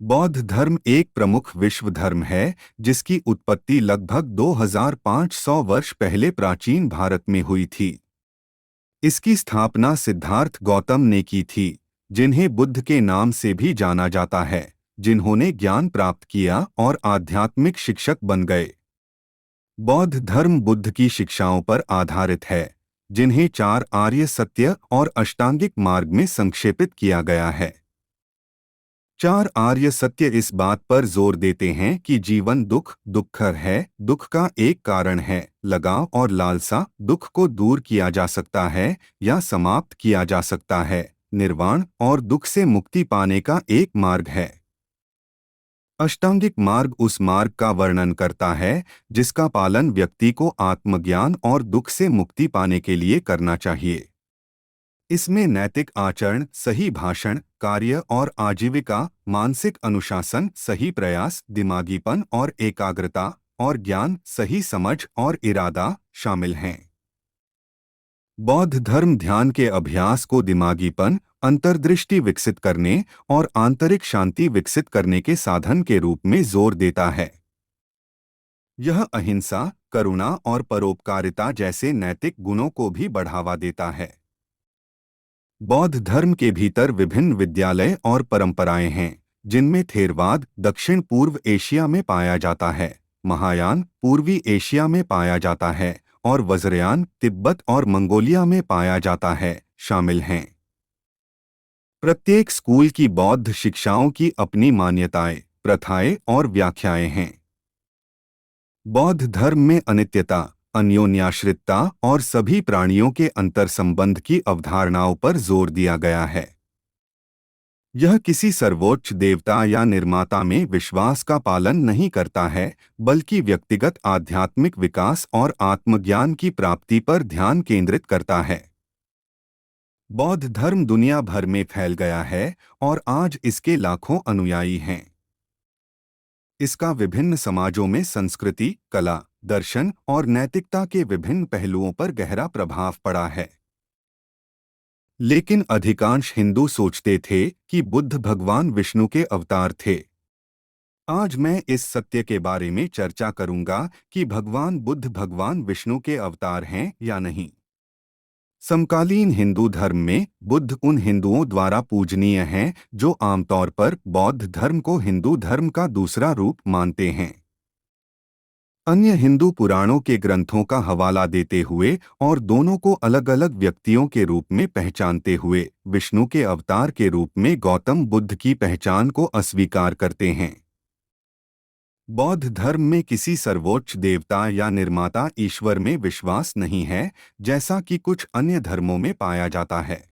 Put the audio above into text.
बौद्ध धर्म एक प्रमुख विश्व धर्म है जिसकी उत्पत्ति लगभग 2500 वर्ष पहले प्राचीन भारत में हुई थी। इसकी स्थापना सिद्धार्थ गौतम ने की थी, जिन्हें बुद्ध के नाम से भी जाना जाता है, जिन्होंने ज्ञान प्राप्त किया और आध्यात्मिक शिक्षक बन गए। बौद्ध धर्म बुद्ध की शिक्षाओं पर आधारित है, जिन्हें चार आर्य सत्य और अष्टांगिक मार्ग में संक्षेपित किया गया है। चार आर्य सत्य इस बात पर जोर देते हैं कि जीवन दुखकर है, दुख का एक कारण है लगाव और लालसा, दुख को दूर किया जा सकता है या समाप्त किया जा सकता है, निर्वाण और दुख से मुक्ति पाने का एक मार्ग है। अष्टांगिक मार्ग उस मार्ग का वर्णन करता है जिसका पालन व्यक्ति को आत्मज्ञान और दुख से मुक्ति पाने के लिए करना चाहिए। इसमें नैतिक आचरण, सही भाषण, कार्य और आजीविका, मानसिक अनुशासन, सही प्रयास, दिमागीपन और एकाग्रता, और ज्ञान, सही समझ और इरादा शामिल हैं। बौद्ध धर्म ध्यान के अभ्यास को दिमागीपन, अंतर्दृष्टि विकसित करने और आंतरिक शांति विकसित करने के साधन के रूप में जोर देता है। यह अहिंसा, करुणा और परोपकारिता जैसे नैतिक गुणों को भी बढ़ावा देता है। बौद्ध धर्म के भीतर विभिन्न विद्यालय और परंपराएं हैं, जिनमें थेरवाद दक्षिण पूर्व एशिया में पाया जाता है, महायान पूर्वी एशिया में पाया जाता है और वज्रयान तिब्बत और मंगोलिया में पाया जाता है, शामिल हैं। प्रत्येक स्कूल की बौद्ध शिक्षाओं की अपनी मान्यताएं, प्रथाएं और व्याख्याएं हैं। बौद्ध धर्म में अनित्यता, अन्योन्याश्रितता और सभी प्राणियों के अंतर संबंध की अवधारणाओं पर जोर दिया गया है। यह किसी सर्वोच्च देवता या निर्माता में विश्वास का पालन नहीं करता है, बल्कि व्यक्तिगत आध्यात्मिक विकास और आत्मज्ञान की प्राप्ति पर ध्यान केंद्रित करता है। बौद्ध धर्म दुनिया भर में फैल गया है और आज इसके लाखों अनुयायी हैं। इसका विभिन्न समाजों में संस्कृति, कला, दर्शन और नैतिकता के विभिन्न पहलुओं पर गहरा प्रभाव पड़ा है। लेकिन अधिकांश हिंदू सोचते थे कि बुद्ध भगवान विष्णु के अवतार थे। आज मैं इस सत्य के बारे में चर्चा करूंगा कि भगवान बुद्ध भगवान विष्णु के अवतार हैं या नहीं। समकालीन हिंदू धर्म में बुद्ध उन हिंदुओं द्वारा पूजनीय हैं जो आमतौर पर बौद्ध धर्म को हिंदू धर्म का दूसरा रूप मानते हैं। अन्य हिंदू पुराणों के ग्रंथों का हवाला देते हुए और दोनों को अलग अलग व्यक्तियों के रूप में पहचानते हुए विष्णु के अवतार के रूप में गौतम बुद्ध की पहचान को अस्वीकार करते हैं। बौद्ध धर्म में किसी सर्वोच्च देवता या निर्माता ईश्वर में विश्वास नहीं है, जैसा कि कुछ अन्य धर्मों में पाया जाता है।